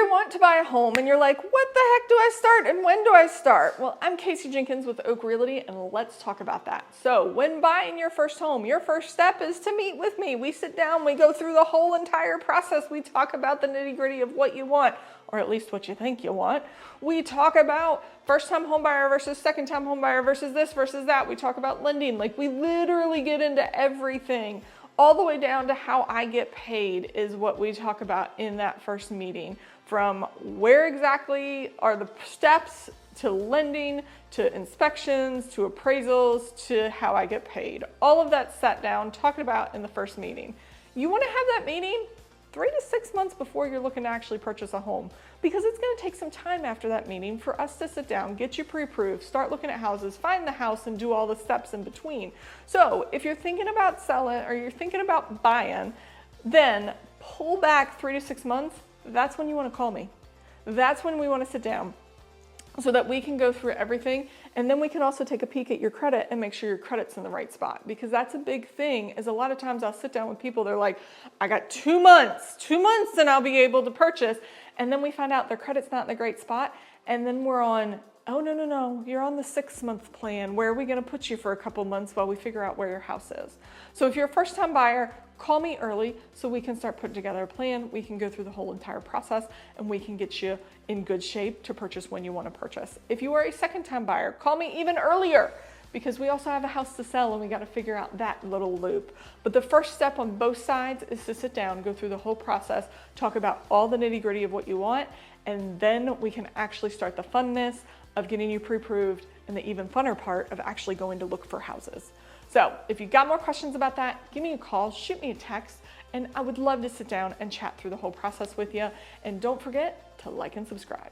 you want to buy a home and you're like, what the heck do I start and when do I start? Well, I'm Casey Jenkins with Oak Realty, and let's talk about that. So when buying your first home, your first step is to meet with me. We sit down, we go through the whole entire process. We talk about the nitty-gritty of what you want, or at least what you think you want. We talk about first-time home buyer versus second-time home buyer versus this versus that. We talk about lending. Like, we literally get into everything. All the way down to how I get paid is what we talk about in that first meeting. From where exactly are the steps to lending, to inspections, to appraisals, to how I get paid. All of that sat down, talking about in the first meeting. You want to have that meeting 3 to 6 months before you're looking to actually purchase a home, because it's going to take some time after that meeting for us to sit down, get you pre-approved, start looking at houses, find the house, and do all the steps in between. So if you're thinking about selling or you're thinking about buying, then pull back 3 to 6 months. That's when you want to call me. That's when we want to sit down, so that we can go through everything, and then we can also take a peek at your credit and make sure your credit's in the right spot, because that's a big thing. Is a lot of times I'll sit down with people, they're like, I got 2 months and I'll be able to purchase, and then we find out their credit's not in the great spot, and then we're on, oh no, you're on the 6-month plan. Where are we going to put you for a couple months while we figure out where your house is? So if you're a first-time buyer, call me early so we can start putting together a plan. We can go through the whole entire process, and we can get you in good shape to purchase when you want to purchase. If you are a second-time buyer, call me even earlier, because we also have a house to sell and we got to figure out that little loop. But the first step on both sides is to sit down, go through the whole process, talk about all the nitty-gritty of what you want, and then we can actually start the funness of getting you pre-approved, and the even funner part of actually going to look for houses. So if you've got more questions about that, give me a call, shoot me a text, and I would love to sit down and chat through the whole process with you. And don't forget to like and subscribe.